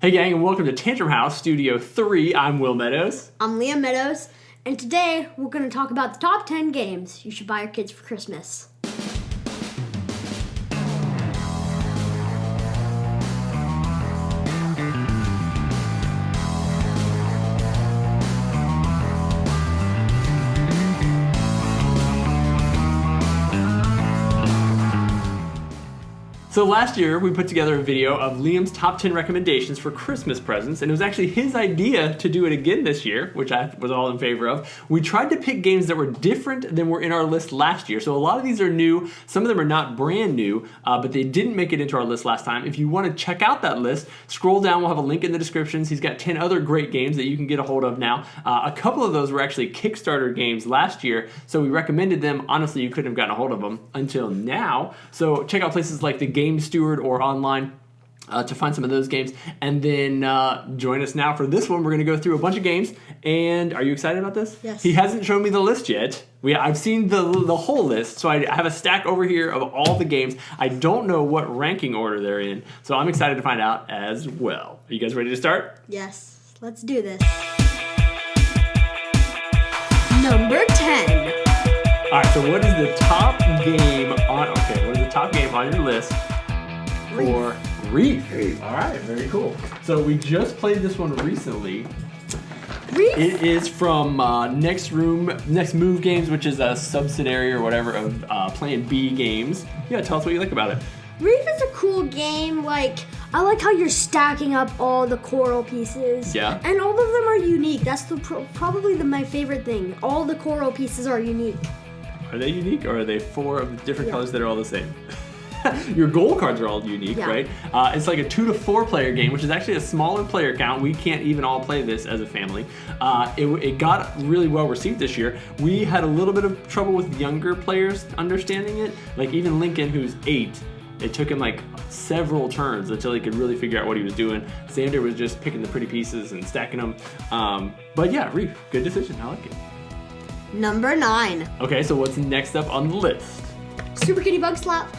Hey gang, and welcome to Tantrum House Studio 3. I'm Will Meadows. I'm Liam Meadows, and today we're going to talk about the top 10 games you should buy your kids for Christmas. So last year, we put together a video of Liam's top 10 recommendations for Christmas presents, and it was actually his idea to do it again this year, which I was all in favor of. We tried to pick games that were different than were in our list last year. So a lot of these are new, some of them are not brand new, but they didn't make it into our list last time. If you want to check out that list, scroll down, we'll have a link in the descriptions. He's got 10 other great games that you can get a hold of now. A couple of those were actually Kickstarter games last year, so we recommended them. Honestly, you couldn't have gotten a hold of them until now. So check out places like the Game Steward or online to find some of those games, and then join us now for this one. We're going to go through a bunch of games, and are you excited about this? Yes. He hasn't shown me the list yet. I've seen the whole list, so I have a stack over here of all the games. I don't know what ranking order they're in, so I'm excited to find out as well. Are you guys ready to start? Yes, let's do this. Number 10. All right, so what is the top game on? Okay, what is the top game on your list for Reef? All right, very cool. So we just played this one recently. Reef? It is from Next Move Games, which is a subsidiary or whatever of Plan B Games. Yeah, tell us what you like about it. Reef is a cool game. I like how you're stacking up all the coral pieces. Yeah. And all of them are unique. That's probably my favorite thing. All the coral pieces are unique. Are they unique, or are they four of the different colors that are all the same? Your goal cards are all unique, right? It's like a 2 to 4 player game, which is actually a smaller player count. We can't even all play this as a family. It got really well received this year. We had a little bit of trouble with younger players understanding it. Like even Lincoln, who's 8, it took him like several turns until he could really figure out what he was doing. Xander was just picking the pretty pieces and stacking them. But yeah, Reef, good decision. I like it. Number 9. Okay, so what's next up on the list? Super Kitty Bug Slap.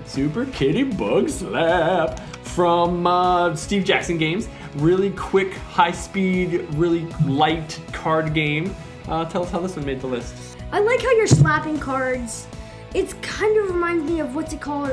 Super Kitty Bug Slap from Steve Jackson Games. Really quick, high speed, really light card game. Tell us how this one made the list. I like how you're slapping cards. It kind of reminds me of what's it called?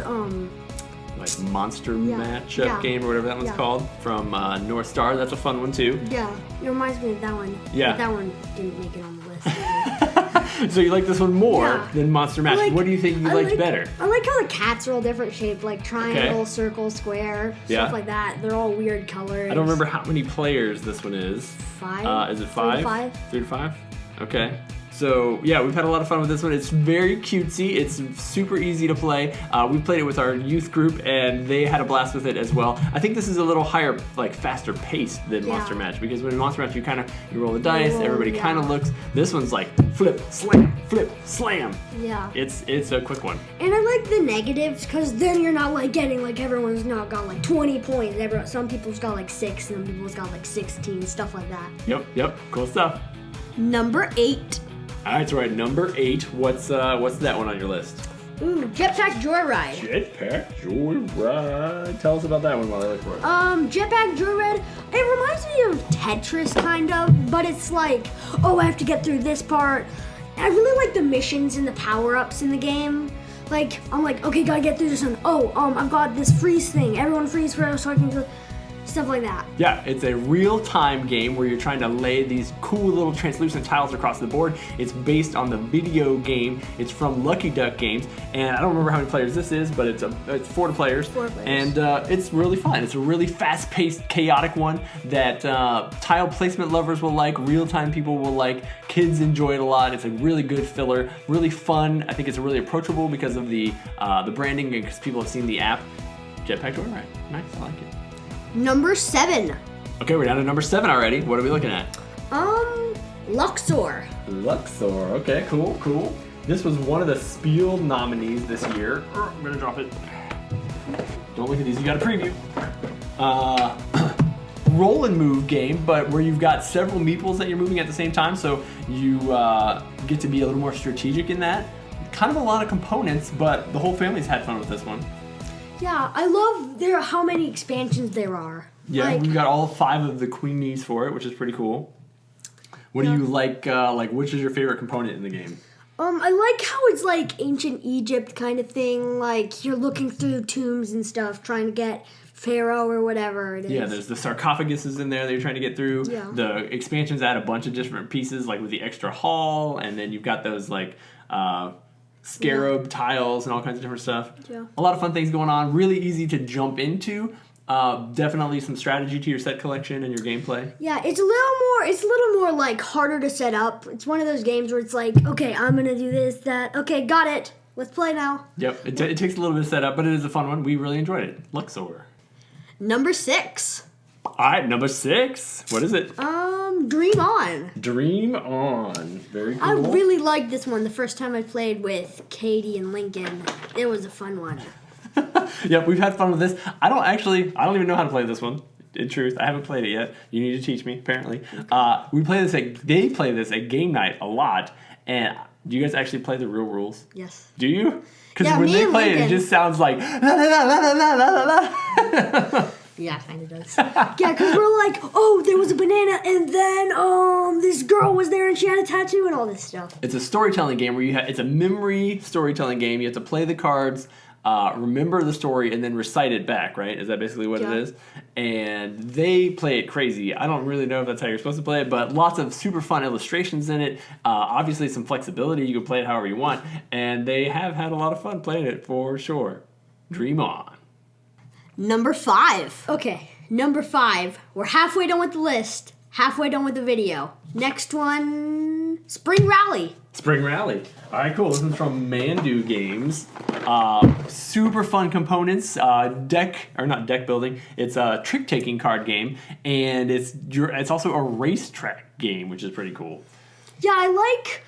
Like Monster Matchup game or whatever that one's called from North Star. That's a fun one too. Yeah, it reminds me of that one. Yeah. But that one didn't make it on the list. So you like this one more than Monster Match. What do you think you liked better? I like how the cats are all different shaped, like triangle, circle, square, stuff like that. They're all weird colors. I don't remember how many players this one is. 5. Is it 5? 3 to 5. 3 to 5? Okay. So yeah, we've had a lot of fun with this one. It's very cutesy. It's super easy to play. We played it with our youth group, and they had a blast with it as well. I think this is a little higher, faster pace than Monster Match, because when in Monster Match you roll the dice, everybody kind of looks. This one's like flip, slam. Yeah. It's a quick one. And I like the negatives, because then you're not getting everyone's not got 20 points. Some people's got 6, some people's got 16, stuff like that. Yep, cool stuff. Number 8. All right, so we're at number 8. What's that one on your list? Jetpack Joyride. Jetpack Joyride. Tell us about that one while I look for it. Jetpack Joyride. It reminds me of Tetris kind of, but it's I have to get through this part. I really like the missions and the power-ups in the game. I'm okay, gotta get through this one. I've got this freeze thing. Everyone freeze forever so I can do stuff like that. Yeah, it's a real-time game where you're trying to lay these cool little translucent tiles across the board. It's based on the video game. It's from Lucky Duck Games, and I don't remember how many players this is, but it's 4 players. 4 players. And it's really fun. It's a really fast-paced, chaotic one that tile placement lovers will like, real-time people will like, kids enjoy it a lot. It's a really good filler, really fun. I think it's really approachable because of the branding and because people have seen the app. Jetpack Joyride. Nice, I like it. Number 7. Okay, we're down to number 7 already. What are we looking at? Luxor. Luxor. Okay, cool. This was one of the Spiel nominees this year. I'm gonna drop it. Don't look at these. You got a preview. Roll and move game, but where you've got several meeples that you're moving at the same time, so you get to be a little more strategic in that. Kind of a lot of components, but the whole family's had fun with this one. Yeah, I love how many expansions there are. Yeah, Like, we've got all 5 of the queenies for it, which is pretty cool. What do you like, which is your favorite component in the game? I like how it's like ancient Egypt kind of thing. Like you're looking through tombs and stuff, trying to get Pharaoh or whatever it is. Yeah, there's the sarcophaguses in there that you're trying to get through. Yeah. The expansions add a bunch of different pieces, like with the extra hall, and then you've got those like scarab tiles and all kinds of different stuff. Yeah. A lot of fun things going on. Really easy to jump into. Definitely some strategy to your set collection and your gameplay. Yeah, it's a little more like harder to set up. It's one of those games where it's like, okay, I'm gonna do this, that. Okay, got it. Let's play now. Yep, it takes a little bit of setup, but it is a fun one. We really enjoyed it. Luxor. Number 6. All right, number 6. What is it? Dream On. Dream On. Very cool. I really liked this one the first time I played with Katie and Lincoln. It was a fun one. Yep, we've had fun with this. I don't even know how to play this one. In truth, I haven't played it yet. You need to teach me, apparently. They play this at game night a lot. And do you guys actually play the real rules? Yes. Do you? Because Yeah, when me they and play it, it Lincoln. just sounds like la la la la la la la la. Yeah, kind of does. Yeah, because we're like, oh, there was a banana, and then this girl was there, and she had a tattoo, and all this stuff. It's a storytelling game where it's a memory storytelling game. You have to play the cards, remember the story, and then recite it back, right? Is that basically what it is? And they play it crazy. I don't really know if that's how you're supposed to play it, but lots of super fun illustrations in it. Obviously some flexibility. You can play it however you want. And they have had a lot of fun playing it for sure. Dream on. Number 5. Okay, number 5. We're halfway done with the list, halfway done with the video. Next one, Spring Rally. Spring Rally. All right, cool. This one's from Mandu Games. Super fun components. Not deck building. It's a trick-taking card game, and it's also a racetrack game, which is pretty cool. Yeah, I like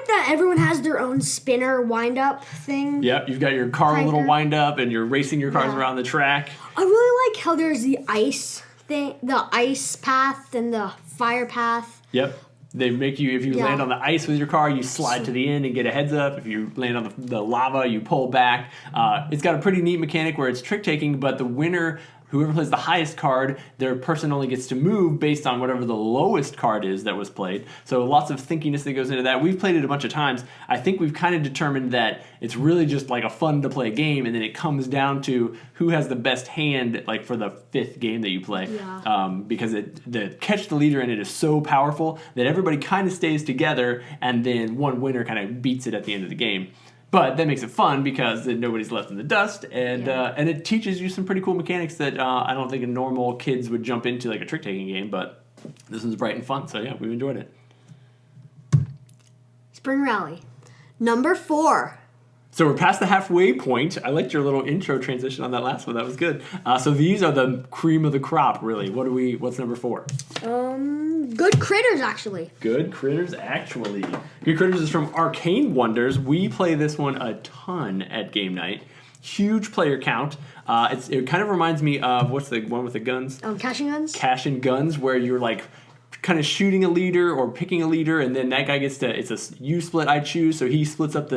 that everyone has their own spinner wind-up thing. Yep, you've got your car little wind-up, and you're racing your cars Yeah. around the track. I really like how there's the ice thing, the ice path and the fire path. Yep. They make you, if you Yeah. land on the ice with your car, you slide to the end and get a heads up. If you land on the lava, you pull back. It's got a pretty neat mechanic where it's trick-taking, but the winner, whoever plays the highest card, their person only gets to move based on whatever the lowest card is that was played. So lots of thinkiness that goes into that. We've played it a bunch of times. I think we've kind of determined that it's really just like a fun to play game, and then it comes down to who has the best hand, like for the 5th game that you play. Yeah. Because the catch the leader in it is so powerful that everybody kind of stays together, and then one winner kind of beats it at the end of the game. But that makes it fun because then nobody's left in the dust, and it teaches you some pretty cool mechanics that I don't think normal kids would jump into, like a trick-taking game, but this one's bright and fun, so yeah, we've enjoyed it. Spring Rally. Number 4. So we're past the halfway point. I liked your little intro transition on that last one. That was good. So these are the cream of the crop, really. What's number 4? Good Critters, actually. Good Critters, actually. Good Critters is from Arcane Wonders. We play this one a ton at game night. Huge player count. It kind of reminds me of, what's the one with the guns? Cashing Guns? Cash and Guns, where you're like kind of shooting a leader or picking a leader, and then that guy gets to, it's a you split, I choose, so he splits up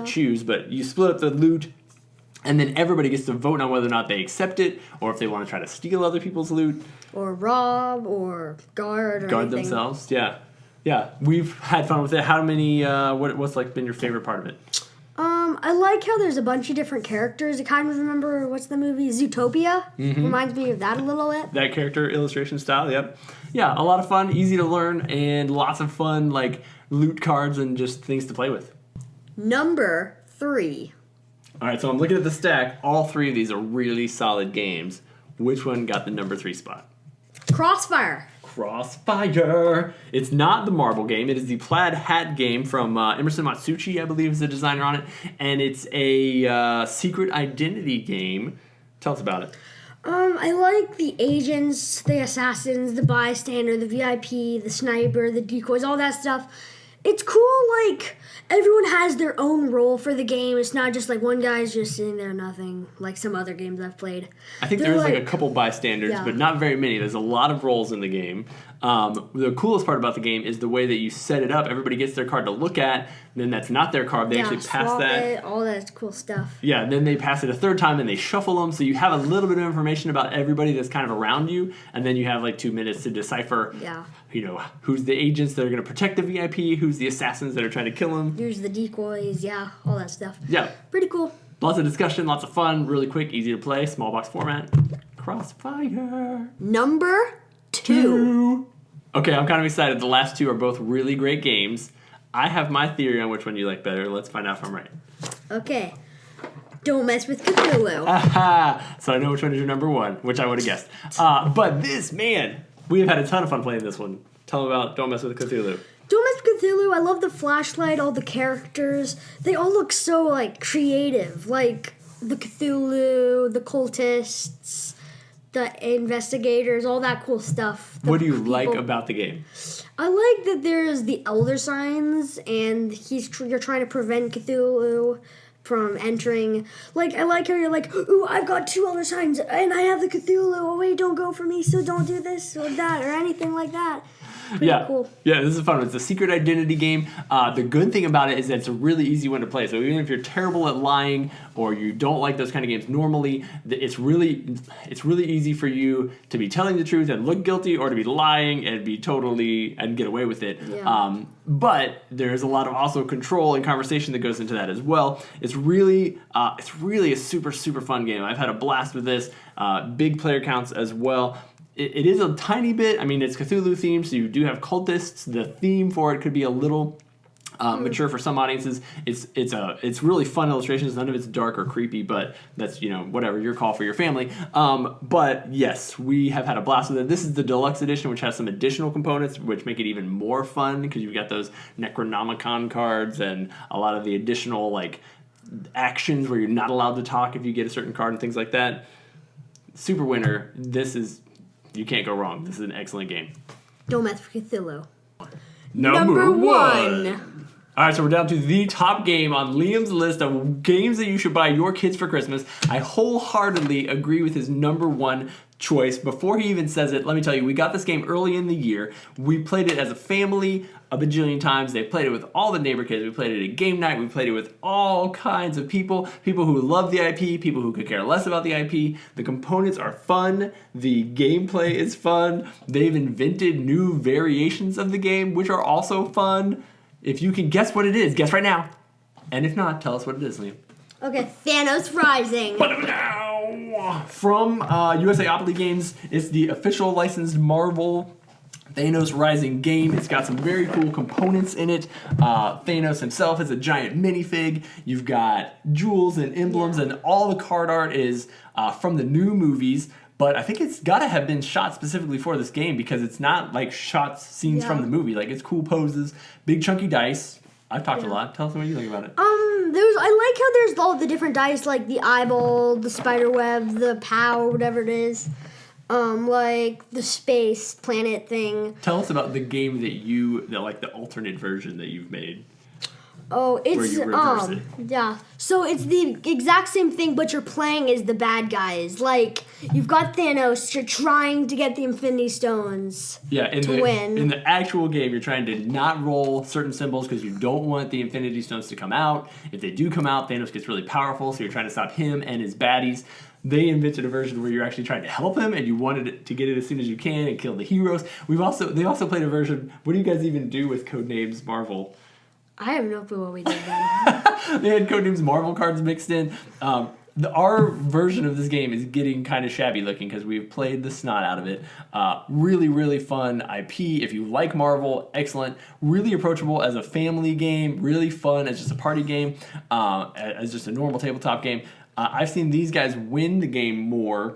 choose, but you split up the loot, and then everybody gets to vote on whether or not they accept it, or if they want to try to steal other people's loot. Or rob, or guard, or Guard anything. themselves, yeah. Yeah, we've had fun with it. How many, what's like been your favorite part of it? I like how there's a bunch of different characters. I kind of remember, what's the movie? Zootopia? Mm-hmm. Reminds me of that a little bit. That character illustration style, yep. Yeah, a lot of fun, easy to learn, and lots of fun, like, loot cards and just things to play with. Number 3. All right, so I'm looking at the stack. All 3 of these are really solid games. Which one got the number 3 spot? Crossfire. Crossfire. It's not the marble game. It is the plaid hat game from Emerson Matsuchi, I believe, is the designer on it. And it's a secret identity game. Tell us about it. I like the agents, the assassins, the bystander, the VIP, the sniper, the decoys, all that stuff. It's cool, like, everyone has their own role for the game. It's not just like one guy's just sitting there nothing, like some other games I've played. I think there's like a couple bystanders, Yeah. but not very many. There's a lot of roles in the game. The coolest part about the game is the way that you set it up. Everybody gets their card to look at, then that's not their card. They actually pass swap that. it, all that cool stuff. Yeah, then they pass it a third time and they shuffle them, so you have a little bit of information about everybody that's kind of around you, and then you have like 2 minutes to decipher, who's the agents that are going to protect the VIP, who's the assassins that are trying to kill him. Here's the decoys, all that stuff. Yeah. Pretty cool. Lots of discussion, lots of fun, really quick, easy to play, small box format. Crossfire. Number 2. Okay, I'm kind of excited. The last 2 are both really great games. I have my theory on which one you like better. Let's find out if I'm right. Okay. Don't Mess with Cthulhu. Aha! So I know which one is your number 1, which I would have guessed. But this, man, we have had a ton of fun playing this one. Tell them about Don't Mess with Cthulhu. Don't Mess with Cthulhu. I love the flashlight, all the characters. They all look so, like, creative. Like, the Cthulhu, the cultists, the investigators, all that cool stuff. What do you like about the game? I like that there's the elder signs, and you're trying to prevent Cthulhu from entering. Like, I like how you're like, ooh, I've got 2 elder signs, and I have the Cthulhu. Oh, wait, don't go for me, so don't do this or that or anything like that. Pretty cool. Yeah, this is fun. It's a secret identity game. The good thing about it is that it's a really easy one to play. So even if you're terrible at lying or you don't like those kind of games normally, it's really easy for you to be telling the truth and look guilty, or to be lying and get away with it. Yeah. But there's a lot of also control and conversation that goes into that as well. It's really a super, super fun game. I've had a blast with this. Big player counts as well. It is a tiny bit. I mean, it's Cthulhu themed, so you do have cultists. The theme for it could be a little mature for some audiences. It's really fun illustrations. None of it's dark or creepy, but that's whatever your call for your family. But yes, we have had a blast with it. This is the deluxe edition, which has some additional components, which make it even more fun because you've got those Necronomicon cards and a lot of the additional actions where you're not allowed to talk if you get a certain card and things like that. Super winner. You can't go wrong. This is an excellent game. Don't Mess with Cthulhu. Number 1. All right, so we're down to the top game on Liam's list of games that you should buy your kids for Christmas. I wholeheartedly agree with his number 1 choice. Before he even says it, let me tell you, we got this game early in the year. We played it as a family a bajillion times. They played it with all the neighbor kids. We played it at game night. We played it with all kinds of people who love the IP, people who could care less about the IP. The components are fun. The gameplay is fun. They've invented new variations of the game, which are also fun. If you can guess what it is, guess right now. And if not, tell us what it is, Liam. Okay, Thanos Rising. From USAopoly Games, it's the official licensed Marvel Thanos Rising game. It's got some very cool components in it. Thanos himself is a giant minifig. You've got jewels and emblems, and all the card art is from the new movies. But I think it's got to have been shot specifically for this game because it's not like scenes from the movie. Like, it's cool poses, big chunky dice. I've talked a lot. Tell us what you think about it. I like how there's all the different dice, like the eyeball, the spider web, the POW, whatever it is. Like the space planet thing. Tell us about the game the alternate version that you've made. Oh, it's where you reverse it. Yeah. So it's the exact same thing, but you're playing as the bad guys. Like, you've got Thanos, you're trying to get the Infinity Stones to win. In the actual game, you're trying to not roll certain symbols because you don't want the Infinity Stones to come out. If they do come out, Thanos gets really powerful, so you're trying to stop him and his baddies. They invented a version where you're actually trying to help him, and you wanted to get it as soon as you can and kill the heroes. They also played a version. What do you guys even do with Codenames Marvel? I have no clue what we did then. They had Codenames Marvel cards mixed in. Our version of this game is getting kind of shabby looking because we've played the snot out of it. Really, really fun IP. If you like Marvel, excellent. Really approachable as a family game. Really fun as just a party game. As just a normal tabletop game. I've seen these guys win the game more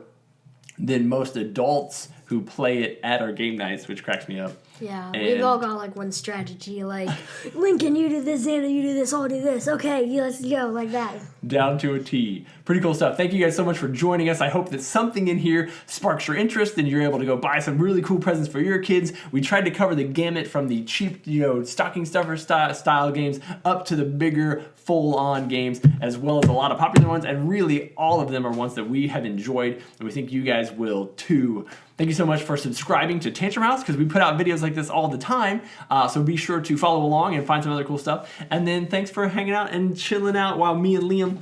than most adults who play it at our game nights, which cracks me up. Yeah, we've all got like one strategy, like, Lincoln, you do this, Xander, you do this, I'll do this. Okay, let's go, like that. Down to a T. Pretty cool stuff. Thank you guys so much for joining us. I hope that something in here sparks your interest and you're able to go buy some really cool presents for your kids. We tried to cover the gamut from the cheap, stocking stuffer style games up to the bigger, full-on games, as well as a lot of popular ones, and really all of them are ones that we have enjoyed, and we think you guys will too. Thank you so much for subscribing to Tantrum House because we put out videos like this all the time. So be sure to follow along and find some other cool stuff. And then thanks for hanging out and chilling out while me and Liam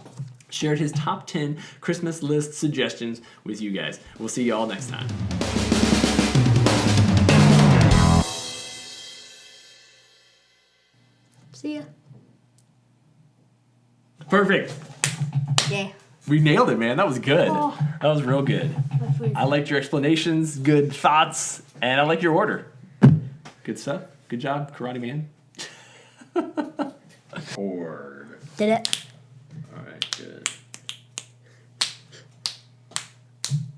shared his top 10 Christmas list suggestions with you guys. We'll see you all next time. See ya. Perfect. Yeah. We nailed it, man. That was good. Oh. That was real good. I liked your explanations, good thoughts, and I like your order. Good stuff. Good job, Karate Man. Horde. Did it? All right, good.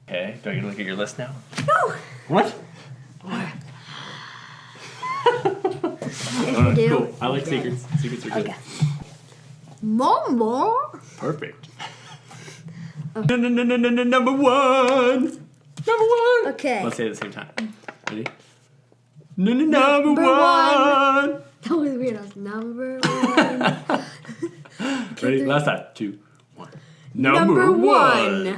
Okay, do I get to look at your list now? No. What? If you do, Cool. I like secrets. Secrets are good. Okay. Mama. Perfect. Number one. Number one. Okay. Let's say it at the same time. Ready? Number Number one. That was weird. I was number one. Ready? Last time. 2, 1. Number one.